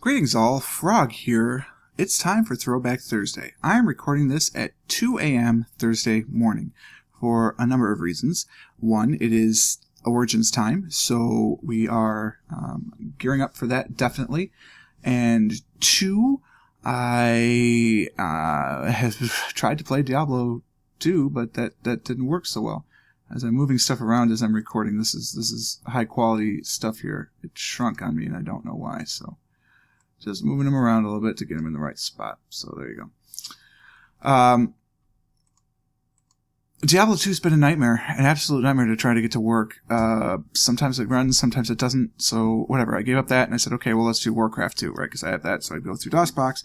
Greetings all, Frog here. It's time for Throwback Thursday. I am recording this at 2 a.m. Thursday morning for a number of reasons. One, it is Origins time, so we are gearing up for that definitely. And two, I have tried to play Diablo II, but that didn't work so well. As I'm moving stuff around as I'm recording, this is high quality stuff here. It shrunk on me and I don't know why, so just moving them around a little bit to get them in the right spot. So there you go. Diablo 2's been a nightmare, an absolute nightmare to try to get to work. Sometimes it runs, sometimes it doesn't. So whatever, I gave up that and I said, okay, well, let's do Warcraft II, right? Because I have that, so I go through DosBox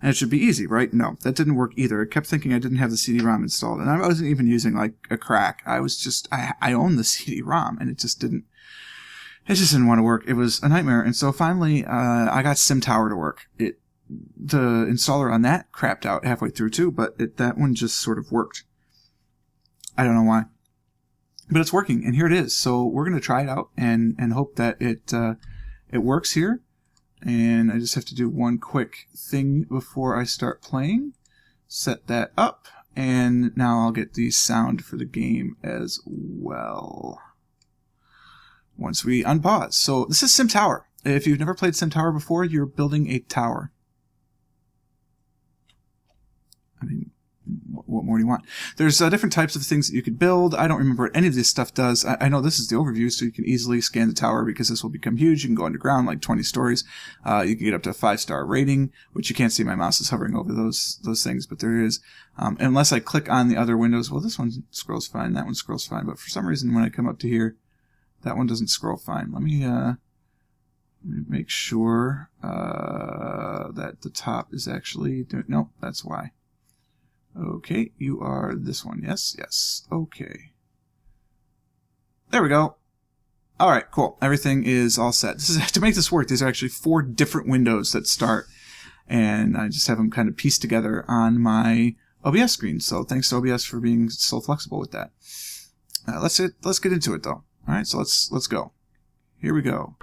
and it should be easy, right? No, that didn't work either. I kept thinking I didn't have the CD-ROM installed, and I wasn't even using like a crack. I was just, I owned the CD-ROM, and it just didn't want to work. It was a nightmare. And so finally, I got SimTower to work. The installer on that crapped out halfway through too, but that one just sort of worked. I don't know why, but it's working, and here it is. So we're going to try it out and hope that it works here. And I just have to do one quick thing before I start playing. Set that up, and now I'll get the sound for the game as well once we unpause. So this is SimTower. If you've never played SimTower before, you're building a tower. I mean, what more do you want? There's different types of things that you could build. I don't remember what any of this stuff does. I know this is the overview, so you can easily scan the tower because this will become huge. You can go underground, like 20 stories. You can get up to a 5-star rating, which you can't see. My mouse is hovering over those things, but there is. Unless I click on the other windows, well, this one scrolls fine, that one scrolls fine, but for some reason when I come up to here, that one doesn't scroll fine. Let me make sure that the top is actually nope, that's why. Okay, you are this one. Yes. Okay. There we go. All right, cool. Everything is all set. This is to make this work. These are actually 4 different windows that start, and I just have them kind of pieced together on my OBS screen. So thanks to OBS for being so flexible with that. Let's get into it though. All right, so let's go. Here we go.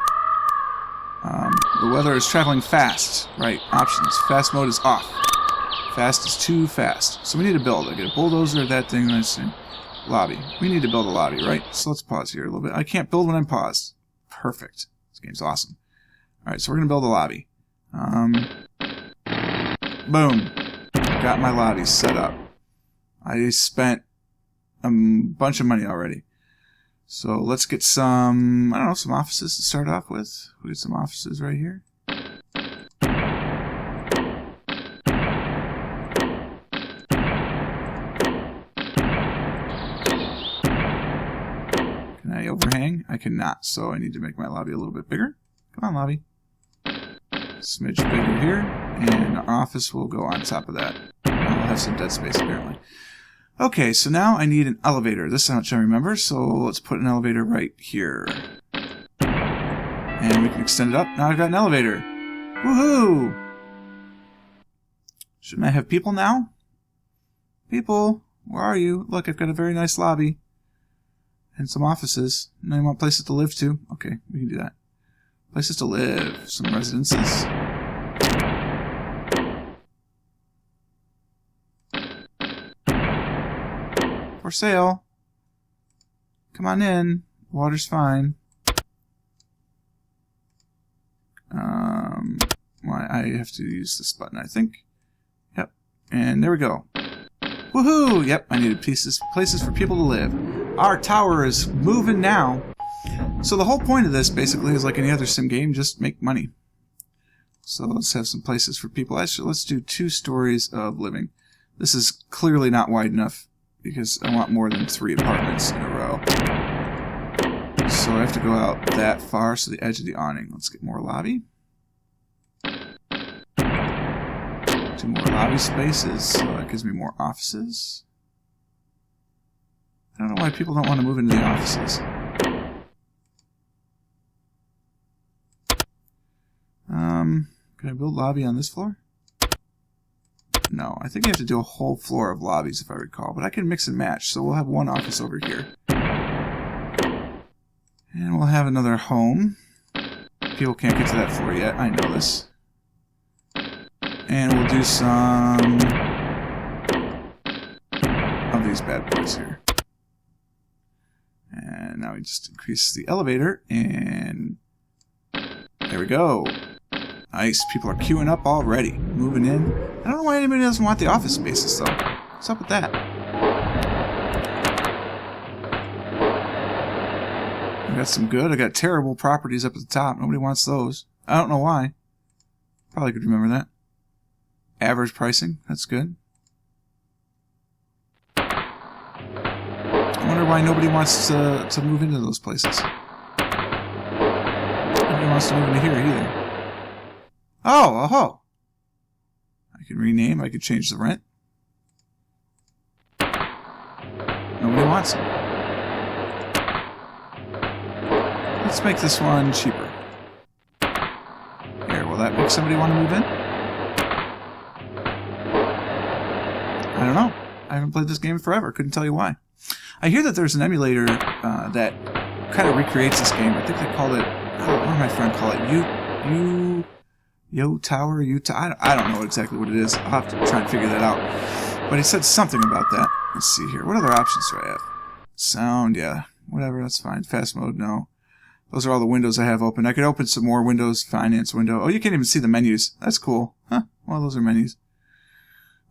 The weather is traveling fast. Right, options. Fast mode is off. Fast is too fast. So we need to build. I get a bulldozer, that thing, and I lobby. We need to build a lobby, right? So let's pause here a little bit. I can't build when I'm paused. Perfect. This game's awesome. All right, so we're going to build a lobby. Boom. Got my lobby set up. I spent a bunch of money already. So let's get some, I don't know, some offices to start off with. We get some offices right here. Can I overhang? I cannot, so I need to make my lobby a little bit bigger. Come on, lobby. Smidge bigger here, and our office will go on top of that. We'll have some dead space apparently. Okay, so now I need an elevator. This is how much I remember, so let's put an elevator right here. And we can extend it up. Now I've got an elevator. Woohoo! Shouldn't I have people now? People, where are you? Look, I've got a very nice lobby. And some offices. And I want places to live too. Okay, we can do that. Places to live. Some residences. For sale. Come on in. Water's fine. I have to use this button, I think. Yep. And there we go. Woohoo! Yep, I needed places for people to live. Our tower is moving now. So the whole point of this basically is like any other sim game, just make money. So let's have some places for people. Actually, let's do 2 stories of living. This is clearly not wide enough because I want more than 3 apartments in a row. So I have to go out that far, so the edge of the awning. Let's get more lobby. 2 more lobby spaces, so that gives me more offices. I don't know why people don't want to move into the offices. Can I build lobby on this floor? No, I think you have to do a whole floor of lobbies if I recall, but I can mix and match, so we'll have 1 office over here. And we'll have another home. People can't get to that floor yet, I know this. And we'll do some of these bad boys here. And now we just increase the elevator, and there we go. Nice. People are queuing up already. Moving in. I don't know why anybody doesn't want the office spaces, though. What's up with that? I got some good. I got terrible properties up at the top. Nobody wants those. I don't know why. Probably could remember that. Average pricing. That's good. I wonder why nobody wants to move into those places. Nobody wants to move into here either. Oh! I can rename. I can change the rent. Nobody wants it. Let's make this one cheaper. Here, will that make somebody want to move in? I don't know. I haven't played this game forever. Couldn't tell you why. I hear that there's an emulator that kind of recreates this game. I think they called it... what did my friend call it? Tower? I don't know exactly what it is. I'll have to try and figure that out. But he said something about that. Let's see here. What other options do I have? Sound, yeah. Whatever, that's fine. Fast mode, no. Those are all the windows I have open. I could open some more windows. Finance window. Oh, you can't even see the menus. That's cool. Huh. Well, those are menus.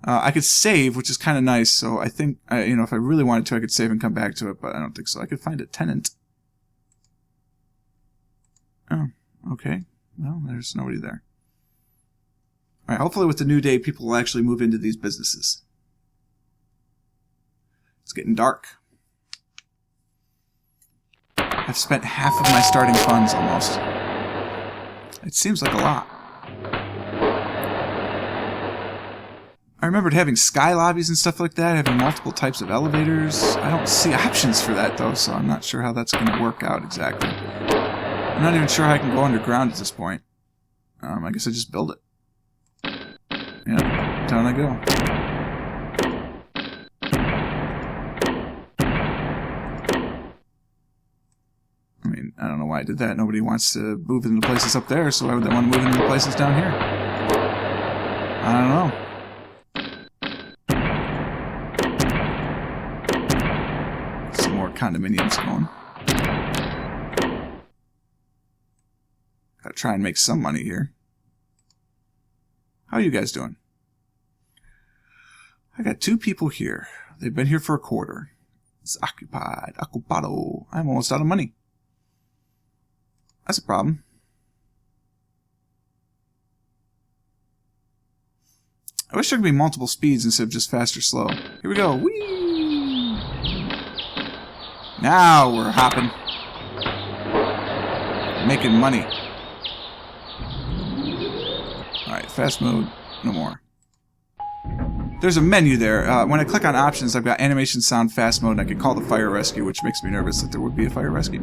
I could save, which is kind of nice. So I think, if I really wanted to, I could save and come back to it. But I don't think so. I could find a tenant. Oh, okay. Well, there's nobody there. All right, hopefully with the new day, people will actually move into these businesses. It's getting dark. I've spent half of my starting funds almost. It seems like a lot. I remembered having sky lobbies and stuff like that, having multiple types of elevators. I don't see options for that, though, so I'm not sure how that's going to work out exactly. I'm not even sure how I can go underground at this point. I guess I just build it. Yeah, down I go. I mean, I don't know why I did that. Nobody wants to move into places up there, so why would they want to move into places down here? I don't know. Some more condominiums going. Gotta try and make some money here. How are you guys doing? I got 2 people here. They've been here for a quarter. It's occupied. Occupado. I'm almost out of money. That's a problem. I wish there could be multiple speeds instead of just fast or slow. Here we go. Whee! Now we're hopping. Making money. Alright, fast mode. No more. There's a menu there. When I click on options, I've got animation, sound, fast mode, and I can call the fire rescue, which makes me nervous that there would be a fire rescue.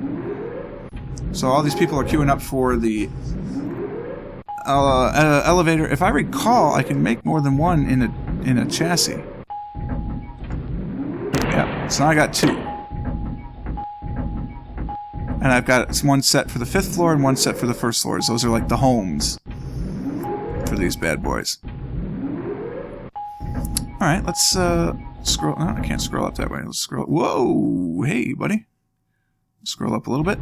So all these people are queuing up for the elevator. If I recall, I can make more than one in a chassis. Yeah, so now I got 2. And I've got one set for the 5th floor and one set for the 1st floors. Those are like the homes for these bad boys. Alright, let's scroll. No, I can't scroll up that way. Let's scroll. Whoa! Hey, buddy. Scroll up a little bit.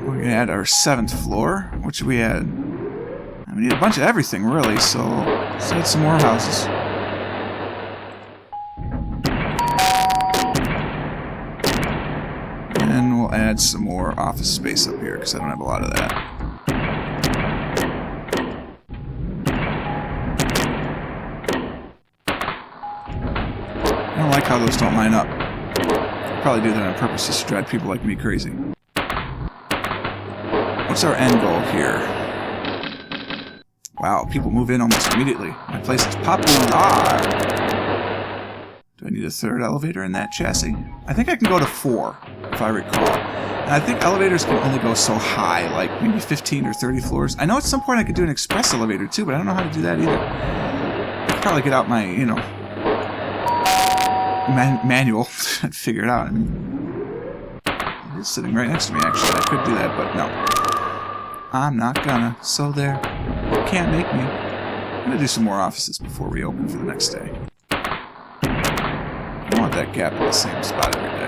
We're going to add our 7th floor. What should we add? We need a bunch of everything, really, so let's add some more houses. And we'll add some more office space up here, because I don't have a lot of that. I don't like how those don't line up. I'll probably do that on purpose just to drive people like me crazy. What's our end goal here? Wow, people move in almost immediately. My place is popular. Do I need a 3rd elevator in that chassis? I think I can go to 4, if I recall. And I think elevators can only go so high, like maybe 15 or 30 floors. I know at some point I could do an express elevator too, but I don't know how to do that either. I could probably get out my, manual and figure it out. I mean, it is sitting right next to me, actually. I could do that, but no. I'm not gonna. So there. You can't make me. I'm going to do some more offices before we open for the next day. I don't want that gap in the same spot every day.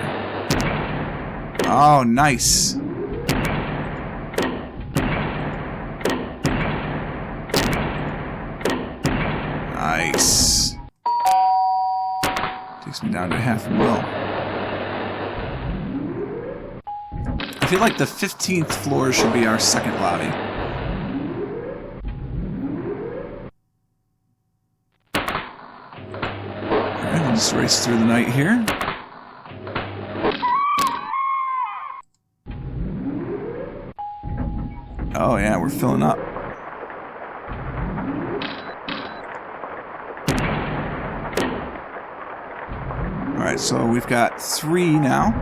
Oh, nice. Nice. Takes me down to $500,000. I feel like the 15th floor should be our second lobby. Alright, we'll just race through the night here. Oh yeah, we're filling up. Alright, so we've got 3 now.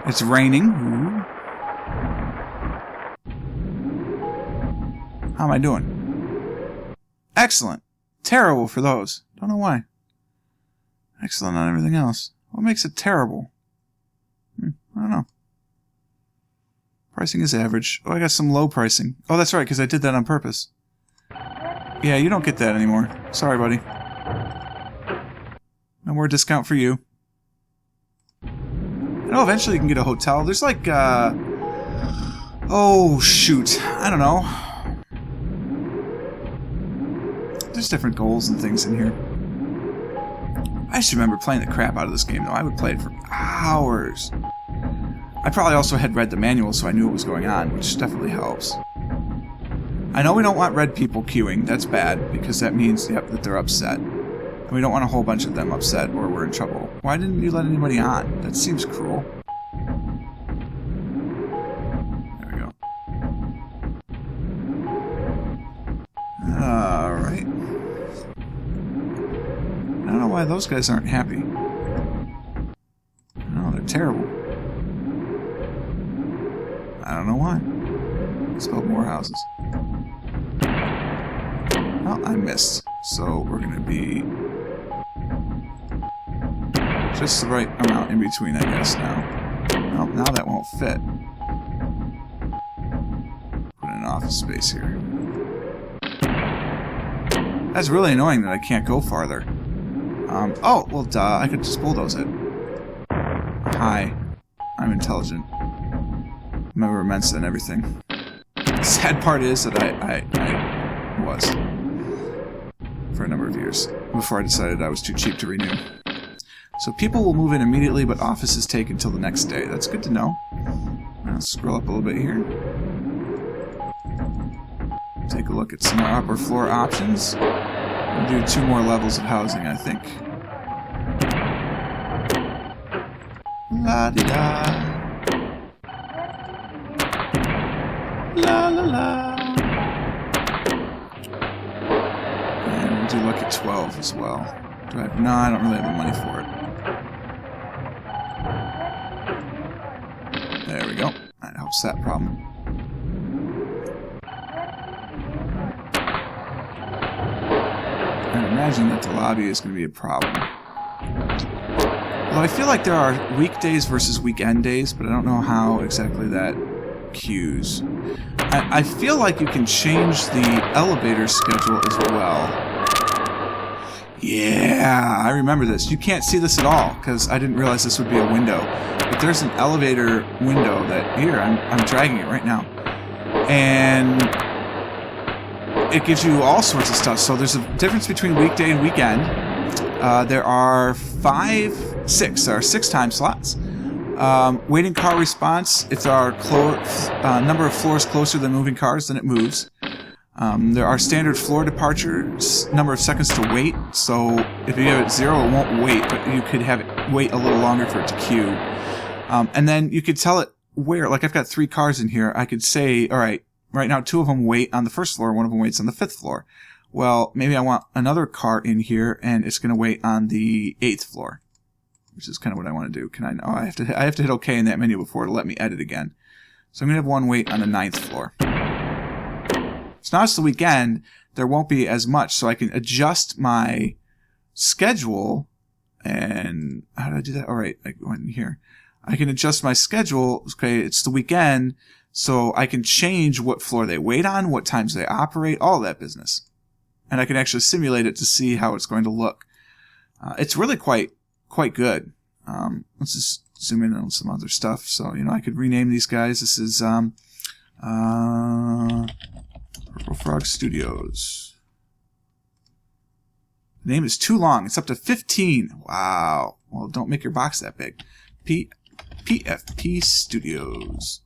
It's raining. Ooh. How am I doing? Excellent. Terrible for those. Don't know why. Excellent on everything else. What makes it terrible? I don't know. Pricing is average. Oh, I got some low pricing. Oh, that's right, because I did that on purpose. Yeah, you don't get that anymore. Sorry, buddy. No more discount for you. I know eventually you can get a hotel. There's like, oh, shoot. I don't know. There's different goals and things in here. I just remember playing the crap out of this game, though. I would play it for hours. I probably also had read the manual, so I knew what was going on, which definitely helps. I know we don't want red people queuing. That's bad, because that means, yep, that they're upset. And we don't want a whole bunch of them upset, or we're in trouble. Why didn't you let anybody on? That seems cruel. There we go. Alright. I don't know why those guys aren't happy. No, they're terrible. I don't know why. Let's build more houses. Well, I missed. So we're going to be just the right amount in between, I guess, now. Well, now that won't fit. Put in an office space here. That's really annoying that I can't go farther. Oh, well, duh. I could just bulldoze it. Hi. I'm intelligent. I'm more immense than everything. The sad part is that I was. For a number of years. Before I decided I was too cheap to renew. So people will move in immediately, but offices take until the next day. That's good to know. I'll scroll up a little bit here. Take a look at some more upper floor options. We'll do 2 more levels of housing, I think. La-di-da. La-la-la. And we'll do lucky 12 as well. Do I have... No, I don't really have the money for it. There we go. That helps that problem. I imagine that the lobby is going to be a problem. Although I feel like there are weekdays versus weekend days, but I don't know how exactly that queues. I feel like you can change the elevator schedule as well. Yeah, I remember this. You can't see this at all, because I didn't realize this would be a window. But there's an elevator window that... Here, I'm dragging it right now. And it gives you all sorts of stuff. So there's a difference between weekday and weekend. There are 6 time slots. Waiting car response. If there are number of floors closer than moving cars, then it moves. There are standard floor departures, number of seconds to wait. So if you have it 0, it won't wait, but you could have it wait a little longer for it to queue. And then you could tell it where. Like I've got 3 cars in here. I could say, all right, right now 2 of them wait on the 1st floor, 1 of them waits on the 5th floor. Well, maybe I want another car in here, and it's going to wait on the 8th floor, which is kind of what I want to do. Can I? Oh, I have to hit OK in that menu before to let me edit again. So I'm going to have 1 wait on the 9th floor. So now it's the weekend. There won't be as much, so I can adjust my schedule. And how did I do that? All right, I went in here. I can adjust my schedule. Okay, it's the weekend, so I can change what floor they wait on, what times they operate, all that business. and I can actually simulate it to see how it's going to look. It's really quite good. Let's just zoom in on some other stuff. So, I could rename these guys. This is Purple Frog Studios. The name is too long. It's up to 15. Wow. Well, don't make your box that big. PFP Studios.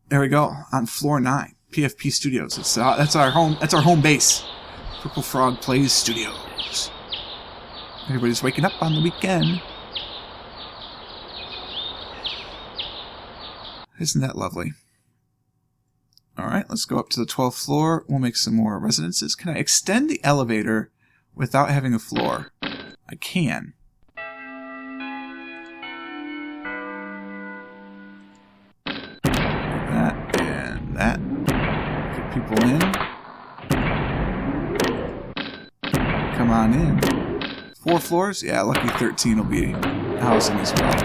There we go. On floor 9. PFP Studios. That's our home. That's our home base. Purple Frog Plays Studios. Everybody's waking up on the weekend. Isn't that lovely? Alright, let's go up to the 12th floor. We'll make some more residences. Can I extend the elevator without having a floor? I can. That and that. Get people in. Come on in. 4 floors? Yeah, lucky 13 will be housing as well.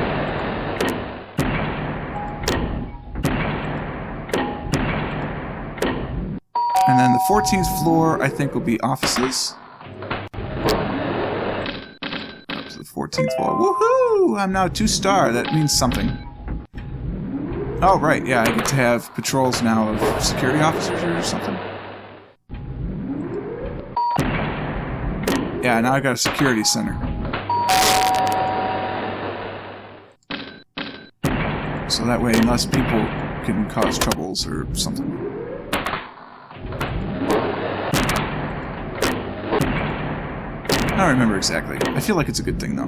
And then the 14th floor, I think, will be offices. Up to the 14th floor. Woohoo! I'm now 2-star. That means something. Oh, right. Yeah, I get to have patrols now of security officers or something. Yeah, now I got a security center. So that way less people can cause troubles or something. I don't remember exactly. I feel like it's a good thing, though.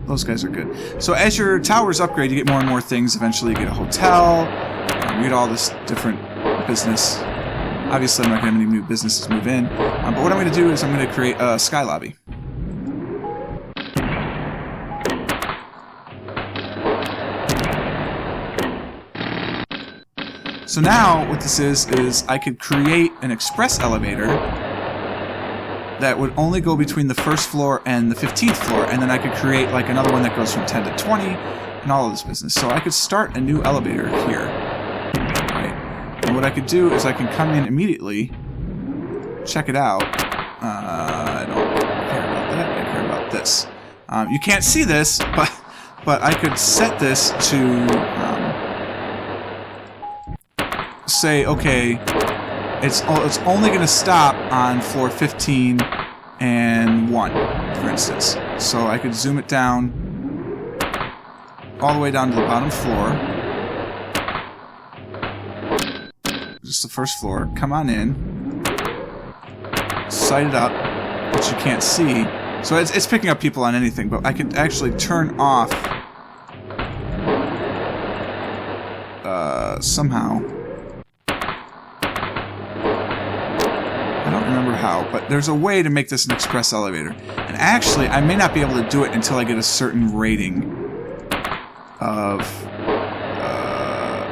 Those guys are good. So as your towers upgrade, you get more and more things. Eventually, you get a hotel. You get all this different business. Obviously, I'm not going to have any new businesses move in. But what I'm going to do is I'm going to create a sky lobby. So now, what this is I could create an express elevator that would only go between the 1st floor and the 15th floor, and then I could create like another one that goes from 10 to 20, and all of this business. So I could start a new elevator here, right? And what I could do is I can come in immediately, check it out. I don't care about that. I care about this. You can't see this, but I could set this to say, okay, it's only going to stop on floor 15 and 1, for instance. So I could zoom it down all the way down to the bottom floor. Just the 1st floor. Come on in. Sight it up, which you can't see. So it's picking up people on anything, but I could actually turn off somehow. I don't remember how, but there's a way to make this an express elevator. And actually, I may not be able to do it until I get a certain rating of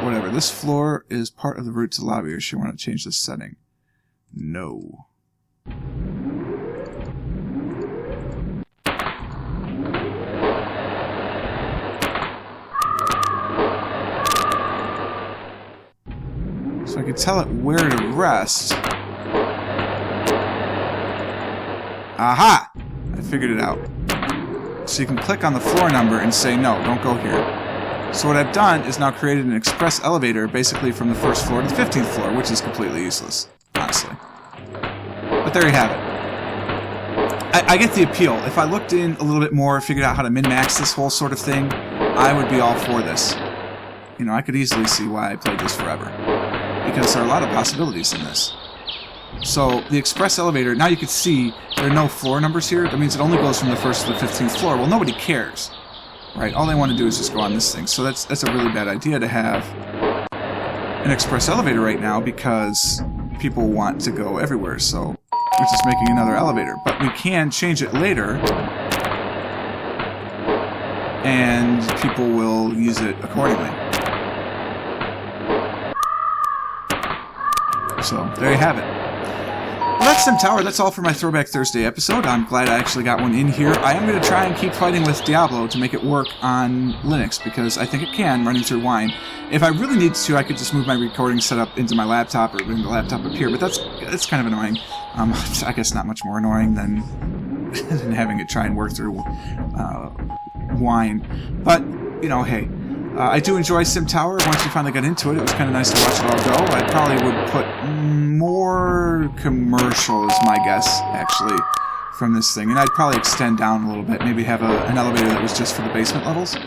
whatever. This floor is part of the route to the lobby, or should I want to change this setting? No. So I can tell it where to rest. Aha! I figured it out. So you can click on the floor number and say, no, don't go here. So what I've done is now created an express elevator basically from the 1st floor to the 15th floor, which is completely useless, honestly. But there you have it. I get the appeal. If I looked in a little bit more, figured out how to min-max this whole sort of thing, I would be all for this. I could easily see why I played this forever. Because there are a lot of possibilities in this. So the express elevator, now you can see there are no floor numbers here. That means it only goes from the 1st to the 15th floor. Well, nobody cares, right? All they want to do is just go on this thing. So that's a really bad idea to have an express elevator right now because people want to go everywhere. So we're just making another elevator. But we can change it later, and people will use it accordingly. So there you have it. Well, that's SimTower. That's all for my Throwback Thursday episode. I'm glad I actually got one in here. I am going to try and keep fighting with Diablo to make it work on Linux, because I think it can, running through Wine. If I really need to, I could just move my recording setup into my laptop or bring the laptop up here, but that's kind of annoying. I guess not much more annoying than having it try and work through Wine. But, you know, hey. I do enjoy SimTower. Once we finally got into it, it was kind of nice to watch it all go. I probably would put more commercial, is my guess, actually, from this thing. And I'd probably extend down a little bit. Maybe have an elevator that was just for the basement levels.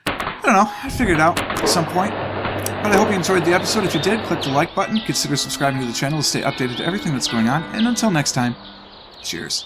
I don't know. I'd figure it out at some point. But I hope you enjoyed the episode. If you did, click the like button. Consider subscribing to the channel to stay updated to everything that's going on. And until next time, cheers.